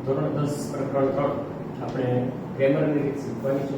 ધોરણ 10 પ્રકરણ 3 આપણે ક્રેમરની રીત શીખવાની છે.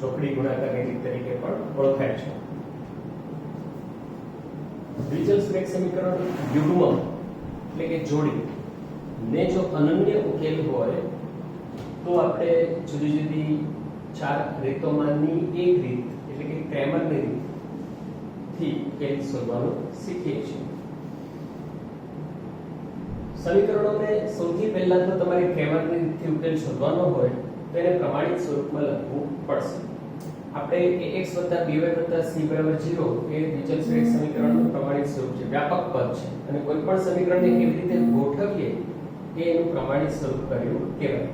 ચોકડી ગુણાકારની રીત તરીકે પણ ઓળખાય છે. દ્વિચલ સમીકરણ યુગ્મ એટલે કે જોડી ને જો અનન્ય ઉકેલ હોય તો આપણે જુદી જુદી ચાર રીતોમાંની એક રીત એટલે કે ક્રેમરની રીત થી ઉકેલ શોધવાનું શીખીએ છીએ. સમીકરણોને સૌથી પહેલા તો તમારે ક્રેમરની રીતથી ઉકેલ શોધવાનો હોય તો એને પ્રમાણિત સ્વરૂપમાં લખવું પડશે. આપણે ax + by + c = 0 એ દ્વિચલ સમીકરણનું પ્રમાણિત સ્વરૂપ છે, વ્યાપક પદ છે અને કોઈ પણ સમીકરણને કેવી રીતે ગોઠવીએ એ એનું પ્રમાણિત સ્વરૂપ કર્યું કહેવાય.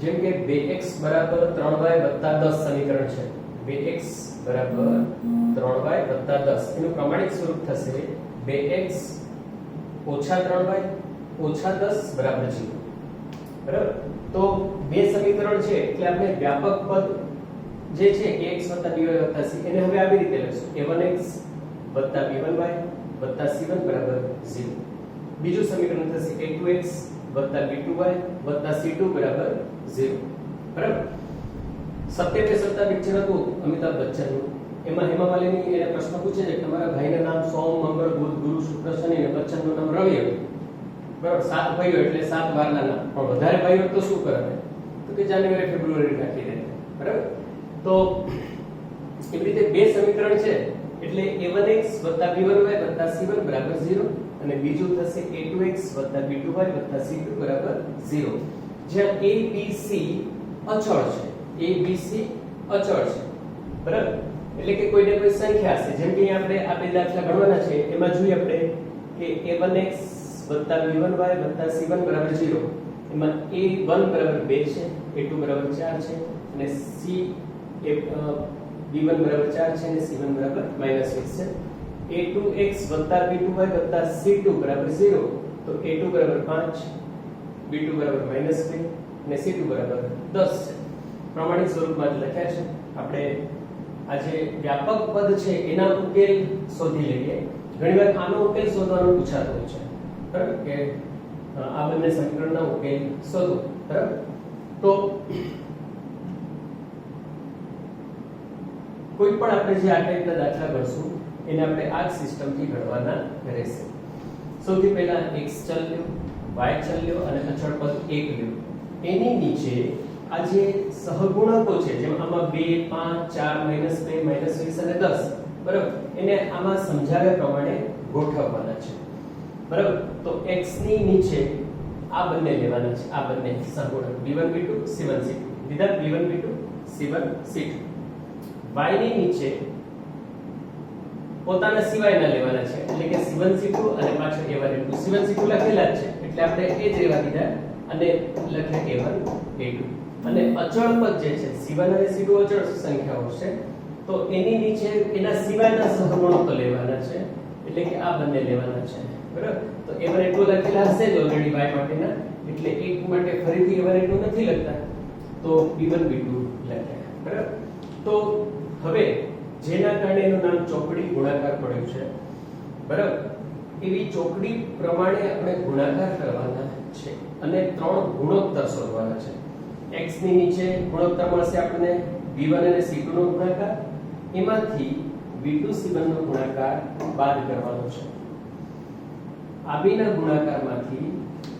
જેમ કે 2x = 3y + 10 સમીકરણ છે. 2x = 3y + 10 એનું પ્રમાણિત સ્વરૂપ થશે 2x - 3y - 10 = 0. બરાબર? તો બે સમીકરણ છે એટલે આપણે વ્યાપક પદ જે છે ax + by + c એને હવે આવી રીતે લખશું a1x + b1y + c1 = 0. બીજું સમીકરણ થશે a2x + b2y + c2 = 0. બરાબર? સત્ય પે સત્તા પિક્ચર હતું અમિતાભ બચ્ચનનું. એમાં હેમા માલિની એને પ્રશ્ન પૂછે છે કે તમારા ભાઈના નામ સોમ, મંગળ, બુધ, ગુરુ, શુક્ર, શનિ અને બચ્ચનનું નામ રવિ હતું. બરાબર? 7 ભાઈઓ એટલે 7 વારના નામ. પણ વધારે ભાઈઓ તો શું કરે? તો કે જાન્યુઆરી ફેબ્રુઆરી રાખી દે. બરાબર? તો એવી રીતે બે સમીકરણ છે એટલે a1x + b1y + c1 = 0 અને બીજું થશે a2x + b2y + c2 = 0. જ્યાં a b c અચળ છે. a b c અચળ છે. બરાબર? એટલે કે કોઈને કોઈ સંખ્યા છે. જેમ કે આપણે આ બે દાખલા ગણવાના છે એમાં જોઈએ આપણે કે a1x + b1y + c1 = 0. એમાં a1 = 2 છે, a2 = 4 છે અને b1 = 4 છે અને c1 = -1 છે. a2x + b2y + c2 = 0 તો a2 = 5, b2 = -2 અને c2 = 10 છે. પ્રમાણિત સ્વરૂપમાં જ લખ્યા છે. આપણે આ જે વ્યાપક પદ છે એના ઉકેલ શોધી લઈએ. ઘણીવાર આનો ઉકેલ શોધવાનું પૂછાતું હોય છે. બરાબર? કે આ બંને સમીકરણના ઉકેલ શોધો. બરાબર? તો કોઈ પણ આપણે જે આ ટાઈપના દાખલા ગણશું એને આપણે આ જ સિસ્ટમથી ગણવાના રહેશે. સૌથી પહેલા x ચલ લ્યો, y ચલ લ્યો અને અચળ પદ 1 લ્યો. એની નીચે આ જે સહગુણકો છે જેમ આમાં 2, 5, 4, -2, -20 અને 10. બરાબર? એને આમાં સમજાવ્યા પ્રમાણે ગોઠવવાના છે. બરાબર? તો x ની નીચે આ બંને લેવાના છે. આ બંને સહગુણક b1 b2 c1 c2 વિધાત b1 b2 c1 c2. y ની નીચે પોતાના સિવાયના લેવાના છે એટલે કે c1 c2 અને પાછળ a1 a2. c1 c2 લખેલા જ છે એટલે આપણે એ જ રહેવા દીધા અને લખ્યા a1 a2. અને અચળ પદ જે છે c1 અને c2 અચળ સંખ્યાઓ છે તો એની નીચે એના સિવાયના સહગુણકો લેવાના છે એટલે કે આ બંને લેવાના છે. બરાબર? તો a1 a2 લખેલા હશે જ ઓલરેડી y માટેના એટલે એક માટે ફરીથી a1 a2 નથી લખતા તો b1 b2 લખ્યા. બરાબર? તો હવે જેના કારણે એનું નામ ચોકડી ગુણાકાર પડ્યું છે. બરાબર? એવી ચોકડી પ્રમાણે આપણે ગુણાકાર કરવાના છે અને ત્રણ ગુણોત્તર શોધવાના છે. x ની નીચે ગુણોત્તર મળશે આપણને b1 અને c2 નો ગુણાકાર. એમાંથી b2 c1 નો ગુણાકાર બાદ કરવાનો છે. આ બેના ગુણાકારમાંથી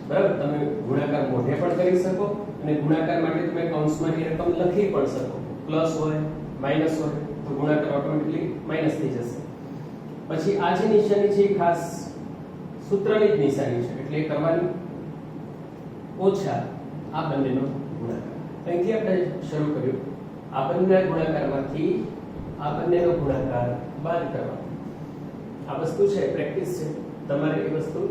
બરાબર તમે ગુણાકાર મોઢે પણ કરી શકો અને ગુણાકાર માટે તમે કૌંસમાં એ રકમ લખી પણ શકો. પ્લસ હોય માઈનસ હોય તો ગુણાકાર ઓટોમેટિકલી માઈનસ થઈ જશે. પછી આ જે નિશાની છે ખાસ સૂત્રની જ નિશાની છે એટલે કરવાની ઓછા આ બંનેનો ગુણાકાર. અહીંથી આપણે શરૂ કર્યું. આ બંનેના ગુણાકારમાંથી આ બંનેનો ગુણાકાર બાદ કરવાનો. આ વસ્તુ છે પ્રેક્ટિસ છે. તમારે એ વસ્તુ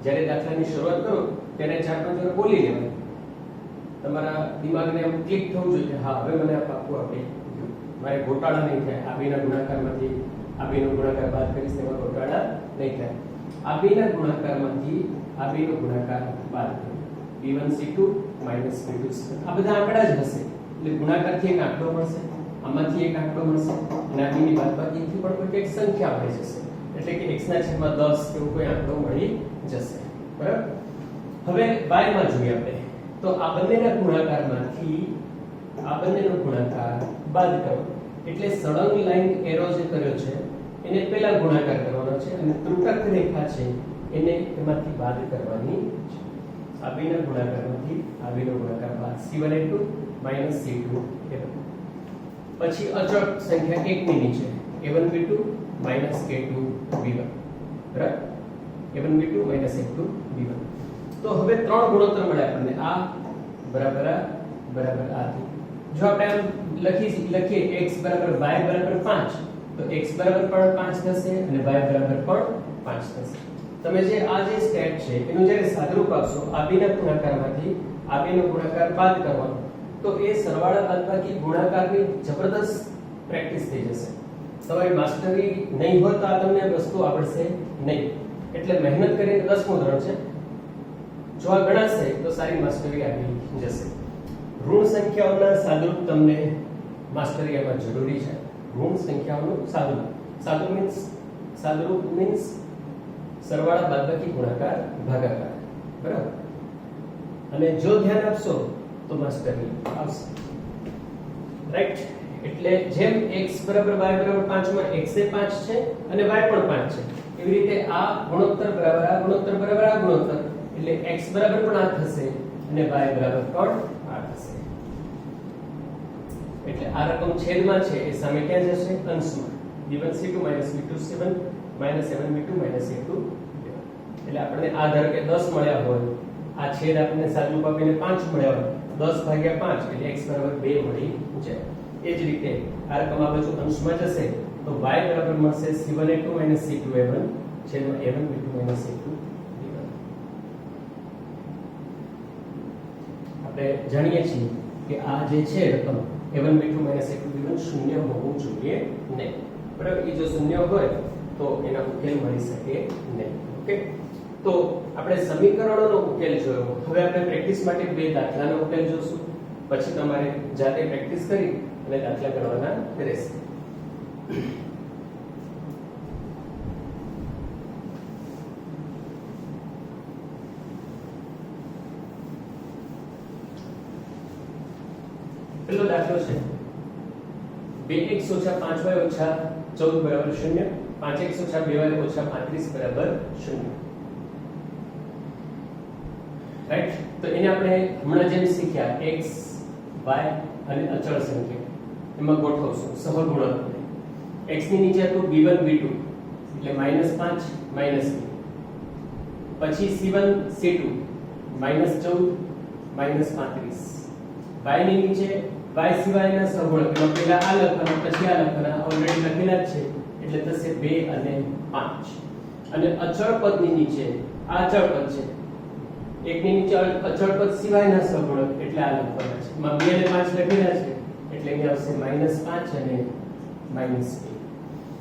જ્યારે દાખલાની શરૂઆત કરો ત્યારે 4-5 વાર બોલી લેવાનું. તમારા દિમાગને એમ ક્લિક થવું જોઈએ કે હા હવે મને આ પાક્કું આપી ગયું. મારે ગોટાળા નહીં થાય. આ બેના ગુણાકારમાંથી આ બેનો ગુણાકાર બાદ કરીશ તેમાં ગોટાળા નહીં થાય. આ બેના ગુણાકારમાંથી આ બેનો ગુણાકાર બાદ કરો. b1 c2 - b2 c1 આ બધા આંકડા જ હશે એટલે ગુણાકારથી એક આંકડો મળશે, આમાંથી એક આંકડો મળશે અને આ બેની બાદબાકીથી પણ કોઈ એક સંખ્યા મળી જશે એટલે કે x ના છેદમાં 10 કેવો કોઈ આંકડો મળી જશે. બરાબર. હવે y માં જોઈએ આપણે તો આ બંનેના ગુણાકારમાંથી આ બંનેનો ગુણાકાર બાદ કરવાનો. એટલે સળંગ લાઈન એરો જે કર્યો છે એને પહેલા ગુણાકાર કરવાનો છે અને ત્રુટક રેખા છે એને એમાંથી બાદ કરવાની છે. આ બેના ગુણાકારમાંથી આ બેનો ગુણાકાર બાદ c1a2 c2a1. પછી અચળ સંખ્યા 1 ની નીચે a1b2 a2b1 બરાબર. a1b2 a2b1. તો હવે ત્રણ ગુણોત્તર મળ્યા આપણને આ બરાબર આ બરાબર આ. જો આપણે આમ લખીએ x બરાબર y બરાબર 5 તો x બરાબર પણ 5 થશે અને y બરાબર પણ 5 થશે. તમે જે આ જે સ્ટેપ છે એનું જ્યારે સાદુરૂપ આપશો આ બેના ગુણાકારમાંથી આ બેનો ગુણાકાર બાદ કરવાનો તો એ સરવાળા બાદબાકી ગુણાકારની જબરદસ્ત પ્રેક્ટિસ થઈ જશે. તમારી માસ્ટરી નહીં હોય તો આ તમને વસ્તુ આવડશે નહીં. એટલે મહેનત કરીને 10મું ધોરણ છે જો આ ગણાશે તો સારી માસ્ટરી આવી જશે. ઋણ સંખ્યાઓના સાદુરૂપ તમને માસ્ટરી આપવા જરૂરી છે. ઋણ સંખ્યાઓનું સાદુરૂપ મીન્સ સરવાળા બાદબાકી ગુણાકાર ભાગાકાર બરાબર. અને જો ધ્યાન આપશો તો માસ્ટરી આવશે રાઈટ. એટલે જેમ x બરાબર y બરાબર 5 માં x એ 5 છે અને y પણ 5 છે એવી રીતે આ ગુણોત્તર બરાબર આ ગુણોત્તર બરાબર આ ગુણોત્તર એટલે x બરાબર પણ આ થશે અને y બરાબર પણ આ થશે. એટલે આ રકમ છેદમાં છે એ સામે ક્યાં જશે? અંશમાં. b1c2 b2c1 7b2 a2. એટલે આપણને આ ધારો કે 10 મળ્યા હોય આ છેદ આપણને સાદું આપીને 5 મળ્યા હોય 10/5 એટલે x બરાબર 2 મળી જાય. એ જ રીતે આ રકમ આ બાજુ અંશમાં જશે તો y બરાબર મળશે c1a2 c2a1 છેદમાં a1b2 a2b1. આપણે જાણીએ છીએ કે આ જે છે રકમ a1b2 a2b1 શૂન્ય હોવું જોઈએ નહીં બરાબર. એ જો શૂન્ય હોય તો એના ઉકેલ મળી શકે નહીં. ઓકે. તો આપણે સમીકરણોનો ઉકેલ જોયો. હવે આપણે પ્રેક્ટિસ માટે બે દાખલાનો ઉકેલ જોશું. પછી તમારે જાતે પ્રેક્ટિસ કરી અને દાખલા કરવાના રહેશે. પહેલો દાખલો છે 2x - 5y - 14 બરાબર 0 5x - 2y - 35 બરાબર 0 રાઈટ. તો એને આપણે હમણાં જેમ શીખ્યા x y અને અચળ સંખ્યા એમાં ગોઠવશું સહગુણક. x ની નીચે હતું b1 b2 એટલે -5 -2 પછી c1 c2 -14 -35 y ની નીચે y સિવાયના સહગુણક એમાં પહેલા આ લખવાના પછી આ લખવાના ઓલરેડી લખેલા જ છે એટલે થશે 2 અને 5. અને અચળ પદની નીચે આ અચળ પદ છે એકની નીચે અચળ પદ સિવાયના સહગુણક એટલે આ લખવાના છે. એમાં 2 અને 5 લખેલા છે એટલે અહીંયા આવશે -5 અને -2.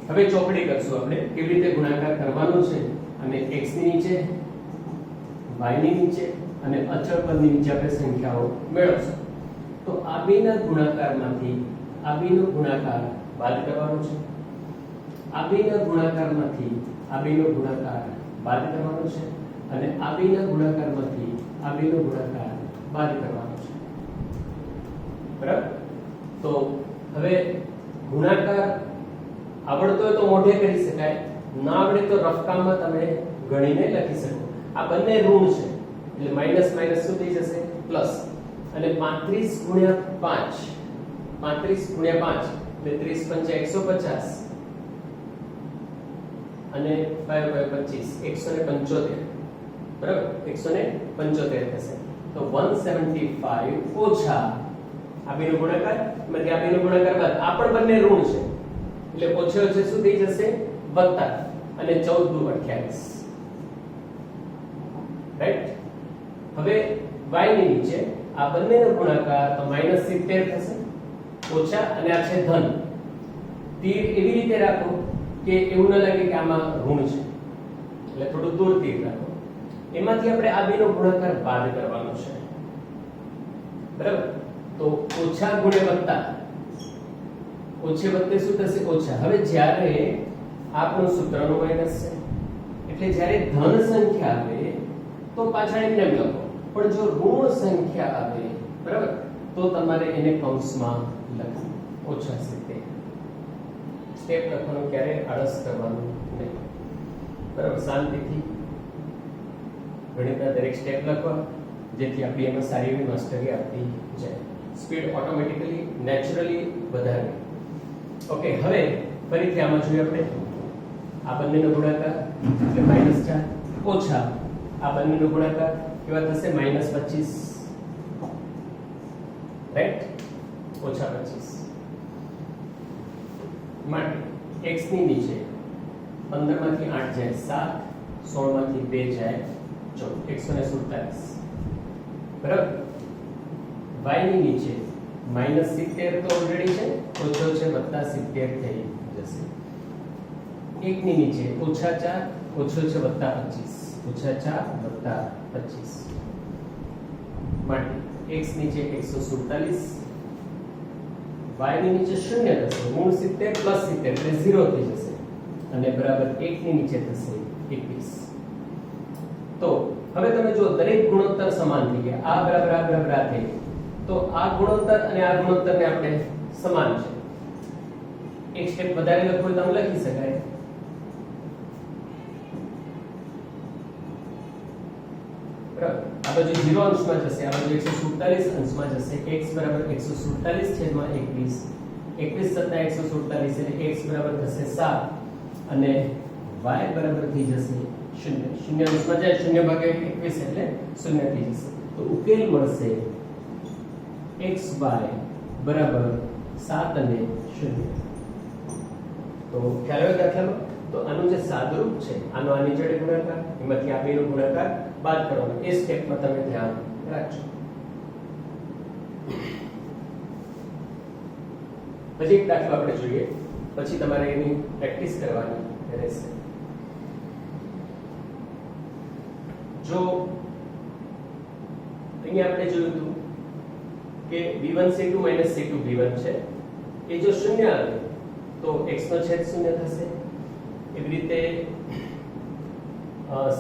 હવે ચોકડી કરશું આપણે કેવી રીતે ગુણાકાર કરવાનો છે અને x ની નીચે y ની નીચે અને અચળ પદની નીચે આપણે સંખ્યાઓ મેળવશું. તો આ બેના ગુણાકારમાંથી આ બેનો ગુણાકાર બાદ કરવાનો છે. આ બેના ગુણાકારમાંથી આ બેનો ગુણાકાર બાદ કરવાનો છે અને આ બેના ગુણાકારમાંથી આ બેનો ગુણાકાર બાદ કરવાનો છે બરાબર. તો હવે ગુણાકાર આવડતો હોય તો મોઢે કરી શકાય, ના આવડે તો રફકામમાં તમે ગણીને લખી શકો. આ બંને ઋણ છે એટલે માઈનસ માઈનસ શું થઈ જશે? પ્લસ. અને 35 ગુણ્યા 5 35 ગુણ્યા 5 એટલે 30 × 150 અને 5 × 25 175 બરાબર 175 થશે. તો 175 ઓછા આ બેનો ગુણાકાર એમાંથી આ બેનો ગુણાકાર બાદ આ પણ બંને ઋણ છે એટલે ઓછે ઓછે શું થઈ જશે? વત્તા. અને 14 × 28 રાઈટ. હવે y ની નીચે આ બંનેનો ગુણાકાર તો -70 થશે ઓછા અને આ છે ધન. તીર એવી રીતે રાખો કે એવું ન લાગે કે આમાં ઋણ છે એટલે થોડું દૂર તીર રાખો. એમાંથી આપણે આ બેનો ગુણાકાર બાદ કરવાનો છે બરાબર. તો ઓછા ગુણ્યા વત્તા ઓછે વત્તે શું થશે? ઓછા. હવે જ્યારે આપણું સૂત્રનો માઈનસ છે એટલે જ્યારે ધન સંખ્યા આવે તો પાછળ એમને એમ લખો, પણ જો ઋણ સંખ્યા આવે બરાબર તો તમારે એને કૌંસમાં લખવું -70. સ્ટેપ લખવાનું ક્યારે આળસ કરવાનું નહીં, બરાબર. શાંતિથી ગણિતના દરેક સ્ટેપ લખવા, જેથી આપણી એમાં સારી એવી માસ્ટરી આપતી જાય, સ્પીડ ઓટોમેટિકલી નેચરલી વધારે. ઓકે, હવે ફરીથી આમાં જોઈએ આપણે આ બંનેનો ગુણાકાર એટલે -4 ઓછા આ બંનેનો ગુણાકાર કેવા થશે -25, રાઈટ, -25 માટે x ની નીચે 15 માંથી 8 જાય 7, 16 માંથી 2 જાય 14, 147 બરાબર. y ની નીચે -70 તો ઓલરેડી છે, ઓછો છે +70 થઈ જશે. 1 ની નીચે -4 ઓછો છે +25, -4 +25 માટે x નીચે 147, y ની નીચે 0 થશે, મૂળ 70 + 70 એટલે 0 થઈ જશે અને બરાબર 1 ની નીચે થશે 21. તો હવે તમે જો દરેક ગુણોત્તર સમાન થઈ ગયા, આ બરાબર આ બરાબર આ થઈ ગયું, તો આ ગુણોત્તર અને આ ગુણોત્તરને આપણે સમાન છે. એક સ્ટેપ વધારે લખવું હોય તો આમ લખી શકાય, બરાબર. આ બાજુ 0 અંશમાં જશે, આ બાજુ 147 અંશમાં જશે. x બરાબર 147/21, 21 + 147 એટલે x બરાબર થશે 7 અને y બરાબર થઈ જશે 0. 0 અંશમાં જાય, 0 ભાગે 21 એટલે 0 થઈ જશે. તો ઉકેલ મળશે xy બરાબર 7 અને 0. તો ખ્યાલ આવ્યો દાખલામાં? તો આનું જે સાદુરૂપ છે, આનો આની જોડે ગુણાકાર, એમાંથી આ બેનો ગુણાકાર બાદ કરવાનો, એ સ્ટેપમાં તમે ધ્યાન રાખજો. પછી એક દાખલો આપણે જોઈએ, પછી તમારે એની પ્રેક્ટિસ કરવાની રહેશે. જો અહીંયા આપણે જોયું હતું કે v1c2 - c2v1 છે, એ જો 0 આવે તો x નો છેદ 0 થશે. એવી રીતે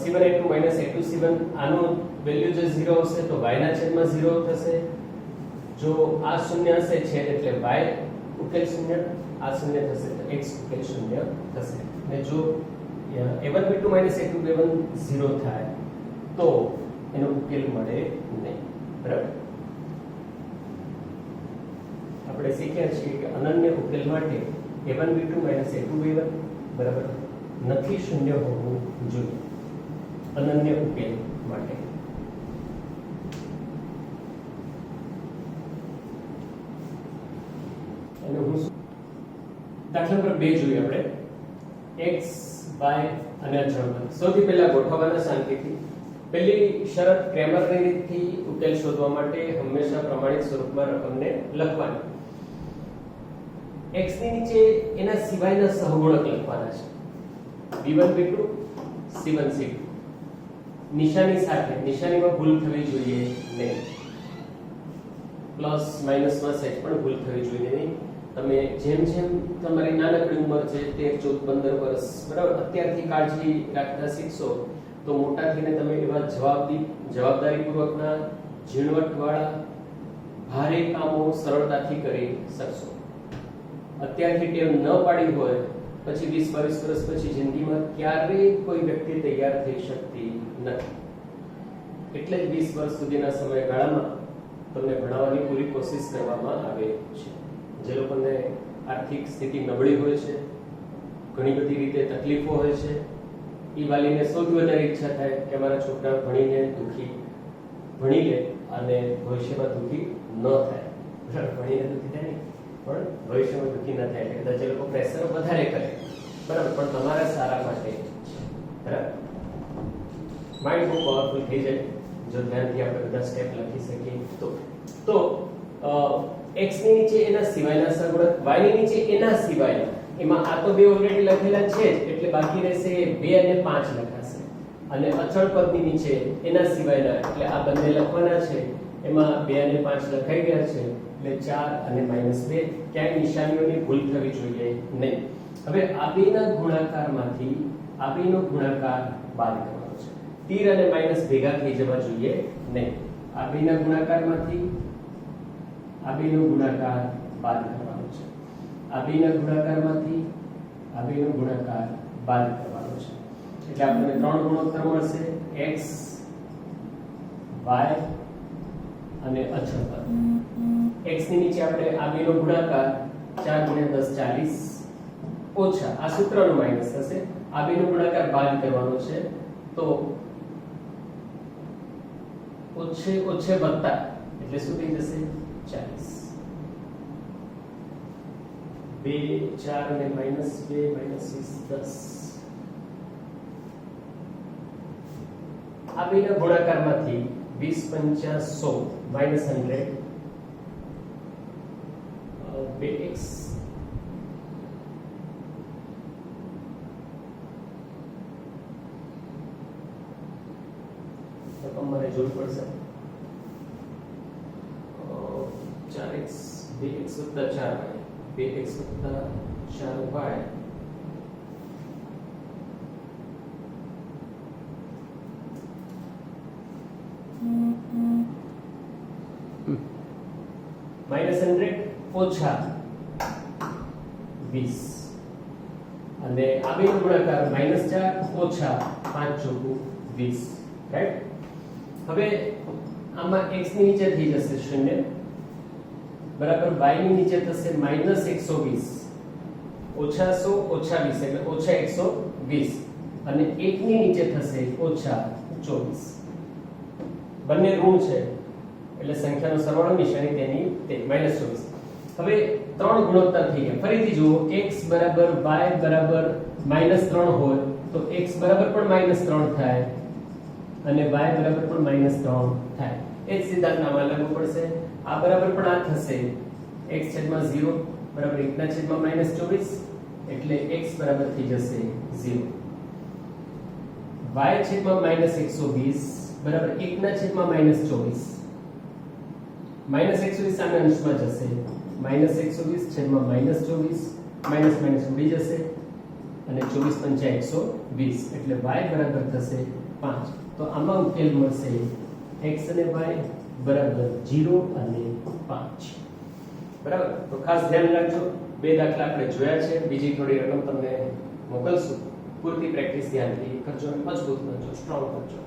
c1a2 - a2c1 આનું વેલ્યુ જે 0 હશે તો y ના છેદમાં 0 થશે. જો આ 0 હશે છેદ એટલે y ઉકેલ 0, આ 0 થશે તો x ઉકેલ 0 થશે. અને જો a1b2 - a2b1 0 થાય તો એનો ઉકેલ મળે નહીં, બરાબર. આપણે શીખ્યા છીએ કે અનન્ય ઉકેલ માટે a1b2 - a2b1 બરાબર નથી 0 હોવું જોઈએ અનન્ય ઉકેલ માટે. અને હું દાખલા નંબર 2 જોઈએ આપણે. x y અને અચળાંક સૌથી પહેલા ગોઠવવાના શાંતિથી. પહેલી શરત ક્રેમરની રીતથી ઉકેલ શોધવા માટે હંમેશા પ્રમાણિત સ્વરૂપમાં રકમને લખવાની. x ની નીચે એના સિવાયના સહગુણક લખવાના છે. b1 b2 c1 c2 નિશાની સાથે, નિશાનીમાં ભૂલ થવી જોઈએ નહીં, પ્લસ માઈનસ માં સેજ પણ ભૂલ થવી જોઈએ નહીં. તમે જેમ જેમ તમારી નાનકડી ઉંમર છે 13 14 15 વર્ષ બરાબર અત્યારથી કાળજી રાખતા શીખશો તો મોટા થઈને તમે એવા જવાબદારીપૂર્વકના ઝીણવટવાળા ભારે કામો સરળતાથી કરી શકશો. અત્યારથી ટેવ ન પાડી હોય પછી 20 22 વર્ષ પછી જિંદગીમાં ક્યારેય કોઈ વ્યક્તિ તૈયાર થઈ શકતી નથી. એટલે જ 20 વર્ષ સુધીના સમયગાળામાં તમને ભણાવવાની પૂરી કોશિશ કરવામાં આવે છે. જે લોકોને આર્થિક સ્થિતિ નબળી હોય છે, ઘણી બધી રીતે તકલીફો હોય છે, એ વાલીને સૌથી વધારે ઈચ્છા થાય કે મારા છોકરા ભણીને ભણી લે અને ભવિષ્યમાં દુઃખી ન થાય. ભણીને દુઃખી થાય નહીં પણ ભવિષ્યમાં દુઃખી ન થાય એટલે કદાચ એ લોકો પ્રેશર વધારે કરે, બરાબર, પણ તમારા સારા માટે છે, બરાબર. માઇન્ડ બહુ પાવરફુલ થઈ જાય જો ધ્યાનથી આપણે બધા સ્ટેપ લખી શકીએ તો x ની નીચે એના સિવાયના સહગુણક, y ની નીચે એના સિવાયના, એમાં આ તો બે ઓલરેડી લખેલા છે જ એટલે બાકી રહેશે 2 અને 5 લખાશે. અને અચળ પદની નીચે એના સિવાયના એટલે આ બંને લખવાના છે, એમાં 2 અને 5 લખાઈ ગયા છે એટલે 4 અને -2. ક્યાંય નિશાનીઓની ભૂલ થવી જોઈએ નહીં. હવે આ બેના ગુણાકારમાંથી આ બેનો ગુણાકાર બાદ કરવાનો છે. તીર અને માઈનસ ભેગા થઈ જવા જોઈએ નહીં. આ બેના ગુણાકારમાંથી આ બેનો ગુણાકાર બાદ કરવાનો છે. આ બેના ગુણાકારમાંથી આ બેનો ગુણાકાર બાદ કરવાનો છે. એટલે આપણને ત્રણ ગુણોત્તર મળશે x y અને અચળ પદ. x ની નીચે આપણે આ બેનો ગુણાકાર 4 × 10 40 ઓછા આ સૂત્રનો માઈનસ થશે. આ બેનો ગુણાકાર બાદ કરવાનો છે તો ઓછે ઓછે વત્તા એટલે શું થઈ જશે 40. 2 4 અને -2 -20 10. આ બેના ગુણાકારમાંથી 20 × 5 100 2x તમારે જોવું પડશે 4x 2x + 4y 2x + 4y -100 ઓછા 20 અને આ બેનો ગુણાકાર -4 ઓછા 5 × 20 રાઈટ. હવે આમાં x ની નીચે થઈ જશે 0 બરાબર y ની નીચે થશે -120 ઓછા 100 ઓછા 20 એટલે ઓછા 120 અને 1 ની નીચે થશે ઓછા 24. બંને ઋણ છે એટલે સંખ્યાનો સરવાળો નિશાની તેની તે -24. હવે ત્રણ ગુણોત્તર થઈ ગયા. ફરીથી જુઓ x = y = -3 હોય તો x બરાબર પણ -3 થાય અને y બરાબર પણ -3 થાય. એ જ સિદ્ધાંત આમાં લાગુ પડશે. આ બરાબર પણ આ થશે x/0 બરાબર 1/-24 એટલે x બરાબર થઈ જશે 0. y/-120 બરાબર 1/-24 -120 સામે અંશમાં જશે -120/-24 માઈનસ માઈનસ ઉડી જશે અને 24 × 120 એટલે y બરાબર થશે 5. તો આમાં ઉકેલ મળશે x અને y બરાબર 0 અને 5. બરાબર. તો ખાસ ધ્યાન રાખજો. બે દાખલા આપણે જોયા છે. બીજી થોડી રકમ તમને મોકલશું. પૂરતી પ્રેક્ટિસ ધ્યાનથી કરજો અને મજબૂત બનજો, સ્ટ્રોંગ બનજો.